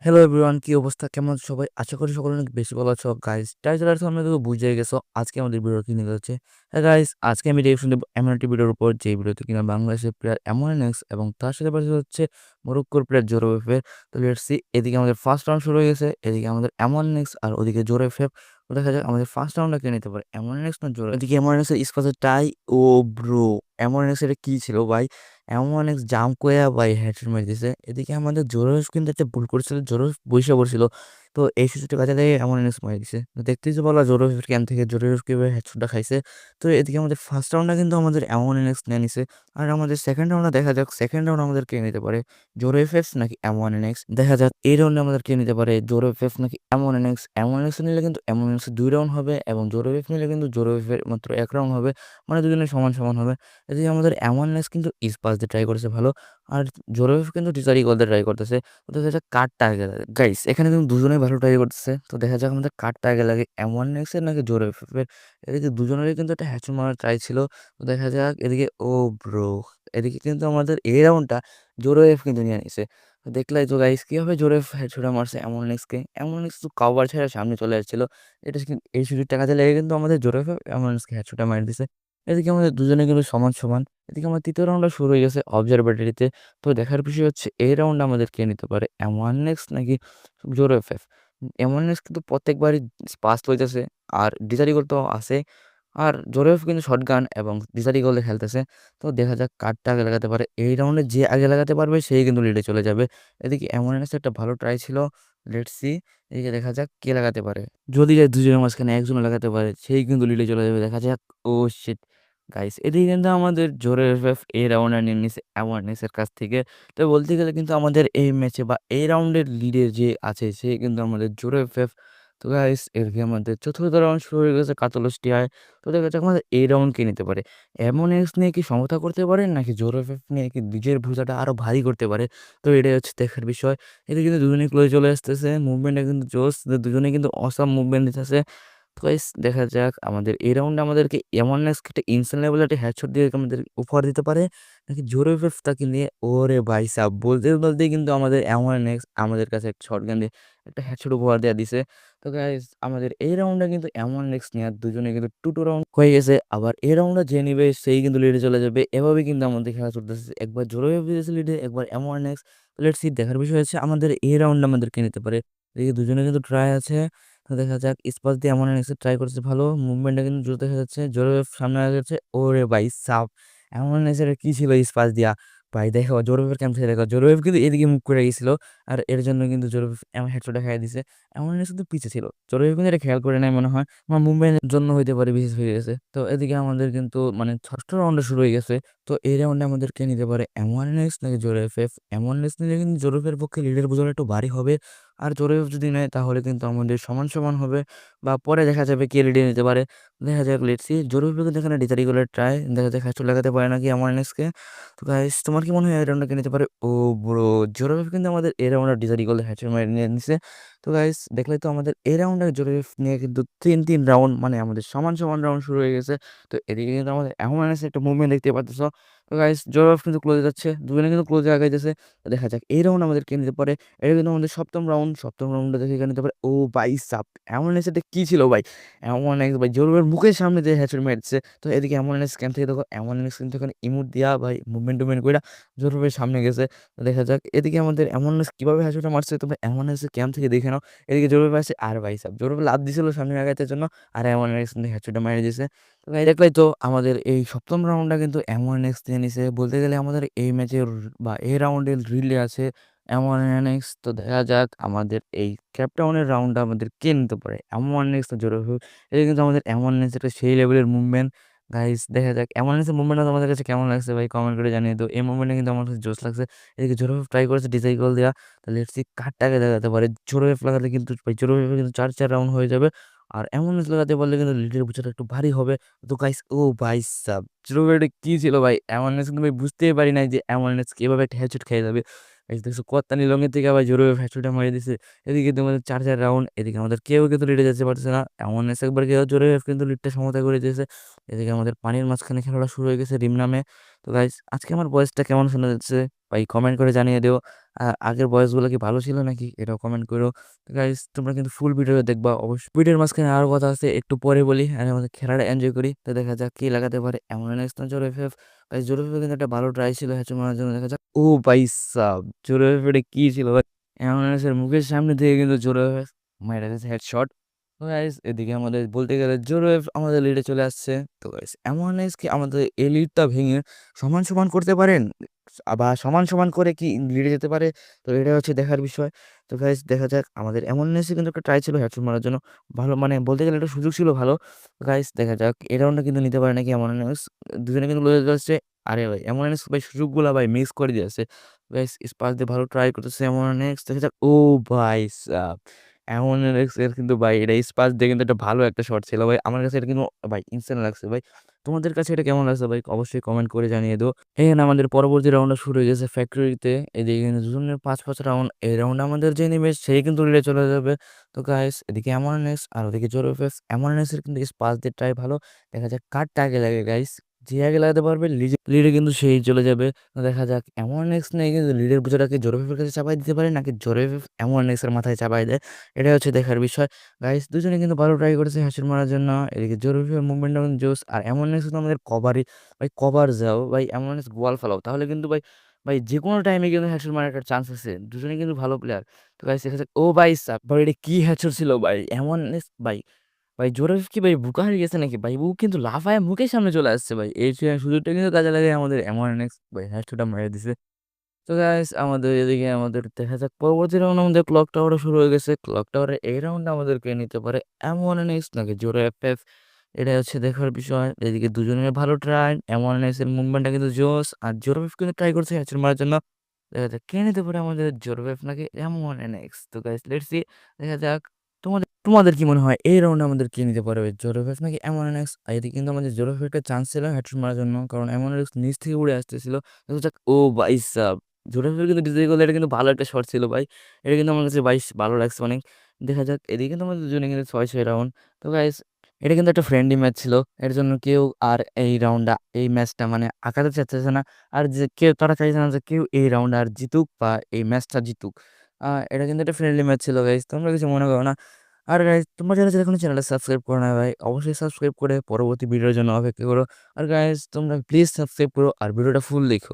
Hello everyone, কি অবস্থা? কেমন আছো সবাই? আশা করি সকলে অনেক বেশি ভালো আছো। গাইস, টাইটেল তোমরা তো বুঝেই গেছো আজকে আমাদের ভিডিও কি নিয়ে যাচ্ছে। হ্যাঁ গাইস, আজকে আমি রিঅ্যাকশন দেব এমন একটি ভিডিওর উপর যে ভিডিওতে কিনা বাংলাদেশের প্লেয়ার এমওএনএক্স এবং তার সাথে পাশে হচ্ছে মরক্কোর প্লেয়ার জোরোয়েফের। তো লেটস সি, এদিকে আমাদের ফার্স্ট রাউন্ড শুরু হয়ে গেছে, এদিকে আমাদের এমওএনএক্স আর ওদিকে জোরোয়েফের। তো দেখা যাক আমাদের ফার্স্ট রাউন্ডটা কে নিতে পারে, এমওএনএক্স না জোরো। এদিকে এমওএনএক্স এর স্পাসে টাই। ও ব্রো, এমওএনএক্স এটা কি ছিল ভাই? এমওএনএক্স জাম্প করে ভাই হেডশট মেরে দিছে। এদিকে আমাদের জোরোস কিন্তু একটা ভুল করেছিল, জোরোস বইসা পড়ছিল। তো এই সুযোগটা কাজে লাগিয়ে এমওএনএক্স মারি দিছে। তো দেখতেই তো বলা জোরোস ক্যান থেকে জোরোস কিভাবে হেডশটটা খাইছে। তো এদিকে আমাদের ফার্স্ট রাউন্ডটা কিন্তু আমাদের এমওএনএক্স নিয়ে নিছে। আর আমাদের সেকেন্ড রাউন্ডে দেখা যাক সেকেন্ড রাউন্ড আমাদের কে নিতে পারে, জোরোএফএক্স নাকি এমওএনএক্স। দেখা যাক এই রাউন্ডে আমাদের কে নিতে পারে, জোরোএফএক্স নাকি এমওএনএক্স। এমওএনএক্স নিলে কিন্তু এমওএনএক্স 2 রাউন্ড হবে এবং জোরোএফ নিলে কিন্তু জোরোএফের মাত্র 1 রাউন্ড হবে। মানে দুজনে সমান সমান হবে। এদিকে আমাদের এমওএনএক্স কিন্তু স্পাস দিয়ে ট্রাই করেছে ভালো। আর জোরোএফ কিন্তু টিচার ইগল দিয়ে ট্রাই করতেছে। তো দেখা যাক কারটা আগে লাগে। গাইস, এখানে কিন্তু দুজনেই ভালো ট্রাই করতেছে। তো দেখা যাক আমাদের কারটা আগে লাগে, এমওএনএক্স এর নাকি জোরোএফ এর। এদিকে দুজনেরই কিন্তু একটা হ্যাচু মারার ট্রাই ছিল। তো দেখা যাক এদিকে, ও ব্রো, এদিকে কিন্তু আমাদের এই রাউন্ডটা জোরোএফ কিন্তু নিয়ে নিছে। তো দেখলাই তো গাইস কিভাবে জোরোএফ হেডশটটা মারছে এমওএনএক্সকে। এমওএনএক্স তো কভার ছেড়ে সামনে চলে আসছিল। এটা কিন্তু এই সুযোগটা কাজে লেগে কিন্তু আমাদের জোরোএফ এমওএনএক্সকে হেডশটটা মারি দিছে। এদিকে আমাদের দুজনে কিন্তু সমান সমান। এদিকে আমার তৃতীয় রাউন্ডটা শুরু হয়ে গেছে অবজারভেটরিতে। তো দেখার বিষয় হচ্ছে এই রাউন্ডে আমাদের কে নিতে পারে, এমওএনএক্স নাকি জোরোএফএফ। এমওএনএক্স কিন্তু প্রত্যেকবারই পাস লইতেছে আর ডিজার ইগল তো আছে। আর জোরোএফ কিন্তু শটগান এবং ডিজার ইগল দিয়ে খেলতেছে। তো দেখা যাক কারটা আগে লাগাতে পারে। এই রাউন্ডে যে আগে লাগাতে পারবে সেই কিন্তু লিডে চলে যাবে। এদিকে এমওএনএক্স একটা ভালো ট্রাই ছিল। লেটস সি, এদিকে দেখা যাক কে লাগাতে পারে। যদি যায় দুজনের মাঝখানে একজন লাগাতে পারে সেই কিন্তু লিডে চলে যাবে। দেখা যাক। ও শিট গাইস, এদিকে কিন্তু আমাদের জোরে এফএফ এই রাউন্ডে নিয়ে নিছে অ্যাওয়ারনেসের কাছ থেকে। তো বলতে গেলে কিন্তু আমাদের এই ম্যাচে বা এই রাউন্ডের লিডে যে আছে সে কিন্তু আমাদের জোরে এফএফ। তো গাইস, এদিকে আমাদের চতুর্থ রাউন্ড শুরু হয়ে গেছে কাতালোস টিয়ায়। তো দেখা যাক আমাদের এই রাউন্ড কে নিতে পারে, এমওএনএক্স নিয়ে কি সমতা করতে পারে নাকি জোরে এফএফ নিয়ে কি নিজের বোঝাটা আরো ভারী করতে পারে। তো এটাই হচ্ছে দেখার বিষয়। এদিকে কিন্তু দুজনেই ক্লোজে চলে আসতেছে, মুভমেন্টটা কিন্তু জোস, দুজনেই কিন্তু অসাম মুভমেন্ট দিতেছে। তো গাইস, দেখা যাক আমাদের এই রাউন্ডে আমাদেরকে এমনএক্স একটা ইনসান লেভেলের একটা হেডশট দিয়ে আমাদের উপহার দিতে পারে নাকি জোরে ফেফ তাকে নিয়ে। ওরে ভাই সাব, বলতে বলতেই কিন্তু আমাদের এমনএক্স আমাদের কাছে একটা শটগান দিয়ে একটা হেডশট উপহার দেওয়া দিছে। তো গাইস, আমাদের এই রাউন্ডে কিন্তু এমনএক্স নিয়ে দুজনে কিন্তু 2-2 রাউন্ড হয়ে গেছে। আবার এই রাউন্ডে যে নিবে সেই কিন্তু লিডে চলে যাবে। এভাবেই কিন্তু আমাদের খেলা চলতেছে, একবার জোরে ফেফ দিয়েছে লিডে, একবার এমনএক্স। লেটস সি, দেখার বিষয় হচ্ছে আমাদের এই রাউন্ডে আমাদেরকে নিতে পারে। এদিকে দুজনে কিন্তু ট্রাই আছে। তো দেখা যাক স্পাস দিয়ে এমন এক্সে ট্রাই করছে ভালো, মুভমেন্টটা কিন্তু জোর দেখা যাচ্ছে, জোরে সামনে আগে যাচ্ছে। ওরে ভাই সাপ, এমন এক্সের কি ছিল স্পাস দিয়া ভাই। দেখো জোরবের ক্যাম্প থেকে দেখো, জোরবেব কিন্তু এদিকে মুভ করে গেছিল। আর এর জন্য কিন্তু জোরবেব এমন হেডশট খাইয়ে দিছে। এমন এক্স কিন্তু পিছে ছিল, জোরবেব কিন্তু এটা খেয়াল করে নাই মনে হয়। আমার মুভমেন্টের জন্য হইতে পারে বিশেষ হয়ে গেছে। তো এদিকে আমাদের কিন্তু মানে ষষ্ঠ রাউন্ডে শুরু হয়ে গেছে। তো এই রাউন্ডে আমাদের কে নিতে পারে, এমন এক্স নাকি জোরবেব। এমন এক্স নিলে কিন্তু জোরবের পক্ষে লিডের বোঝাটা একটু ভারী হবে। আর জোরবেব যদি নেয় তাহলে কিন্তু আমাদের সমান সমান হবে, বা পরে দেখা যাবে কে লিডে নিতে পারে। দেখা যাক, লেটস সি। জরুরি কিন্তু এখানে ডিসাইড করে ট্রাই, দেখা যাক হ্যাচু লাগাতে পারে নাকি এমআরএনএক্সকে। তো গাইস, তোমার কি মনে হয় এই রাউন্ডটা নিতে পারে? ও ব্রো, জরুরি কিন্তু আমাদের এই রাউন্ডে ডিসাইড করে হ্যাচু মেরে নিয়ে নিছে। তো গাইস, দেখলে তো আমাদের এই রাউন্ডে জরুরি নিয়ে কিন্তু 3-3 রাউন্ড, মানে আমাদের সমান সমান রাউন্ড শুরু হয়ে গেছে। তো এদিকে কিন্তু আমাদের এমআরএনএক্স একটা মুভমেন্ট দেখতে পাচ্ছ। তো গাইস, জরুরি কিন্তু ক্লোজে যাচ্ছে, দুজনে কিন্তু ক্লোজে আগাইতেছে। তো দেখা যাক এই রাউন্ড আমাদের কে নিতে পারে। এটা কিন্তু আমাদের সপ্তম রাউন্ড, সপ্তম রাউন্ডে দেখে এখানে নিতে পারে। ও ভাই সাপ, এমআরএনএক্স এটা কি ছিল ভাই? এমআরএনএক্স ভাই জরুরের মুখের সামনে দিয়ে হেডশট মেরেছে। তো এদিকে এমআরএনএক্স ক্যাম্প থেকে দেখো, এমআরএনএক্স কিন্তু এখানে ইমোট দিয়া ভাই মুভমেন্ট টুভমেন্ট কইরা জরুরের সামনে গেছে। তো দেখা যাক এদিকে আমাদের এমআরএনএক্স কিভাবে হেডশটটা মারছে, তোমরা এমআরএনএক্স ক্যাম্প থেকে দেখে নাও। এদিকে জরুর পাশে আর ভাই সাহেব জরুর লাফ দিছিল সামনে আগাইতে জন্য, আর এমআরএনএক্স কিন্তু হেডশটটা মেরে দিয়েছে। তো ভাই দেখলাই তো আমাদের এই সপ্তম রাউন্ডটা কিন্তু এমআরএনএক্স দিয়ে নিছে। বলতে গেলে আমাদের এই ম্যাচের বা এই রাউন্ডের রিলে আছে এমআরএনএক্স। তো দেখা যাক আমাদের এই ক্যাপটাউনের রাউন্ডটা আমাদের কে নিতে পারে, এমআরএনএক্স তো জরুর। এটা কিন্তু আমাদের এমআরএনএক্স একটা সেই লেভেলের মুভমেন্ট। গাইস, দেখা যাক এমআরএনএক্স মুভমেন্টটা তোমাদের কাছে কেমন লাগছে ভাই, কমেন্ট করে জানিয়ে দাও। এই মুভমেন্টে কিন্তু আমার কাছে জোশ লাগছে। এদিকে জোরে ট্রাই করেছে ডিসাইড গোল দেওয়া। তো লেটস সি কারটাকে দেখাতে পারে। জোরে লাগাতে কিন্তু ভাই জোরে কিন্তু 4-4 রাউন্ড হয়ে যাবে। আর এমআরএনএক্স লাগাতে পারলে কিন্তু লিডের বোঝাটা একটু ভারী হবে। তো গাইস, ও ভাই সাব, জোরে এটা কি ছিল ভাই? এমআরএনএক্স কিন্তু ভাই বুঝতেই পারি নাই যে এমআরএনএক্স কিভাবে একটা হেডশট খেয়ে যাবে। গাইস দেখছো কত্তানি লঙ্গের থেকে আবার জোরে হেডশটটা মারিয়ে দিছে। এদিকে কিন্তু আমাদের 4-4 রাউন্ড, এদিকে আমাদের কেউ কিন্তু লিডে যেতে পারছে না। এমআরএনএক্স একবার কেউ জোরে কিন্তু লিডটা সমতা করে দিয়েছে। এদিকে আমাদের পানির মাঝখানে খেলাটা শুরু হয়ে গেছে রিম নামে। তো গাইস আজকে আমার ভয়েসটা কেমন শোনা যাচ্ছে ভাই কমেন্ট করে জানিয়ে দিও। আগের ভয়েসগুলো কি ভালো ছিল নাকি এটাও কমেন্ট করো। তো গাইস তোমরা কিন্তু ফুল ভিডিও দেখবা অবশ্যই। ভিডিওর মাঝখানে আরো কথা আছে একটু পরে বলি, আর আমাদের খেলাটা এনজয় করি। তো দেখা যাক কি লাগাতে পারে এমন একটা জোর এফএফ। গাইস জোর এফএফ কিন্তু একটা ভালো ট্রাই ছিল হ্যাচু মারার জন্য। দেখা যাক ও ভাই সাব জোর এফএফ এটা কি ছিল ভাই, এমন মুখের সামনে থেকে কিন্তু জোর এফএফ মাইরা গেছে হেডশট। তো গাইস এদিকে আমাদের বলতে গেলে জোরোয়েভ আমাদের লিডে চলে আসছে। তো গাইস এমনএস কি আমাদের এই লিডটা ভেঙে সমান সমান করতে পারেন, আবার সমান সমান করে কি লিডে যেতে পারে? তো এটা হচ্ছে দেখার বিষয়। তো গাইস দেখা যাক আমাদের এমনএসই কিন্তু একটা ট্রাই ছিল হেডশট মারার জন্য, ভালো মানে বলতে গেলে একটা সুযোগ ছিল ভালো। গাইস দেখা যাক এই রাউন্ডটা কিন্তু নিতে পারে নাকি এমনএস, দুজনে কিন্তু লড়ে যাচ্ছে। আরে ভাই এমনএস ভাই সুযোগগুলা ভাই মিস করে দিয়েছে। গাইস স্পাস দিয়ে ভালো ট্রাই করতেছে এমনএস, দেখা যাক ও ভাই সাব এমনএক্স এর কিন্তু ভাই এটা স্পাস দিয়ে কিন্তু একটা ভালো একটা শট ছিল ভাই। আমার কাছে এটা কিন্তু ভাই ইনস্ট্যান্ট লাগছে ভাই। তোমাদের কাছে এটা কেমন লাগছে ভাই অবশ্যই কমেন্ট করে জানিয়ে দিও। এখানে আমাদের পরবর্তী রাউন্ডটা শুরু হয়ে গেছে ফ্যাক্টরিতে। এদিকে কিন্তু দুজনের ৫ রাউন্ড, এই রাউন্ডে আমাদের যে নিবে সেই কিন্তু রিলে চলে যাবে। তো গাইস এদিকে এমনএক্স আর ওদিকে জোরোফেস, এমনএক্স এর কিন্তু স্পাস দিয়ে ট্রাই ভালো। দেখা যাক কারটা আগে লাগে গাইস, যে আগে লাগাতে পারবে লিডে কিন্তু সেই চলে যাবে। তো দেখা যাক এমনএক্স নিয়ে কিন্তু লিডের বোঝাটাকে জোরোফেফের কাছে চাপাই দিতে পারে নাকি জোরোফেফ এমনএক্স এর মাথায় চাপাই দেয়, এটাই হচ্ছে দেখার বিষয়। গাইস দুজনে কিন্তু ভালো ট্রাই করেছে হ্যাশট মারার জন্য। এদিকে জোরোফের মুভমেন্টটা কিন্তু জোস, আর এমনএক্স কিন্তু আমাদের কভারই ভাই, কভার যাও ভাই এমনএক্স গোয়াল ফেলাও তাহলে কিন্তু ভাই ভাই যে কোনো টাইমে কিন্তু হ্যাশট মারার একটা চান্স আছে। দুজনে কিন্তু ভালো প্লেয়ার। তো গাইস দেখা যাক ও ভাই সাব ভাই এটা কি হ্যাচর ছিল ভাই এমনএক্স ভাই, ভাই জোরফ কি ভাই বুকা হারিয়ে গেছে নাকি ভাই, ও কিন্তু লাফায় মুখের সামনে চলে আসছে ভাই, এই সুযোগটা কিন্তু কাজে লাগে আমাদের এমনএক্স ভাই হ্যাশটটা মেরে দিছে। তো গাইস আমাদের এদিকে আমাদের দেখা যাক পরবর্তী রাউন্ড আমাদের ক্লক টাওয়ারও শুরু হয়ে গেছে। ক্লক টাওয়ারে এই রাউন্ডে আমাদেরকে নিতে পারে এমনএক্স নাকি জোরো এফএফ, এটা হচ্ছে দেখার বিষয়। এদিকে দুজনের ভালো ট্রাই, এমনএক্স এর মুভমেন্টটা কিন্তু জোস, আর জোরো এফ কিন্তু ট্রাই করছে হ্যাচার মারার জন্য। দেখা যাক কে নিতে পারে আমাদের জোরো এফ নাকি এমনএক্স। তো গাইস লেটস সি, দেখা যাক তোমাদের তোমাদের কি মনে হয় এই রাউন্ডে আমাদের কে নিতে পারবে জোরো এফ নাকি এমনএক্স? আর এদিকে কিন্তু আমাদের জোরো এফ একটা চান্স ছিল হ্যাট্রিক মারার জন্য, কারণ এমনএক্স নিচ থেকে উড়ে আসতেছিল। দেখা যাক ও ভাই সাব জোরোফের কিন্তু ডিজাই করলে এটা কিন্তু ভালো একটা শট ছিল ভাই, এটা কিন্তু আমার কাছে বাইশ ভালো লাগছে অনেক। দেখা যাক এদিকে কিন্তু আমাদের দুজনে কিন্তু ৬-৬ রাউন্ড। তো গাইস এটা কিন্তু একটা ফ্রেন্ডলি ম্যাচ ছিল, এর জন্য কেউ আর এই রাউন্ডটা এই ম্যাচটা মানে আঁকাতে চাচ্ছে না। আর যে কেউ তারা চাইছে না যে কেউ এই রাউন্ড আর জিতুক বা এই ম্যাচটা জিতুক। এটা কিন্তু একটা ফ্রেন্ডলি ম্যাচ ছিল গাইস, তোমরা কিছু মনে করো না। আর গাইস তোমরা যারা যারা এখনো চ্যানেলটা সাবস্ক্রাইব করো না ভাই অবশ্যই সাবস্ক্রাইব করে পরবর্তী ভিডিওর জন্য অপেক্ষা করো। আর গাইস তোমরা প্লিজ সাবস্ক্রাইব করো আর ভিডিওটা ফুল দেখো।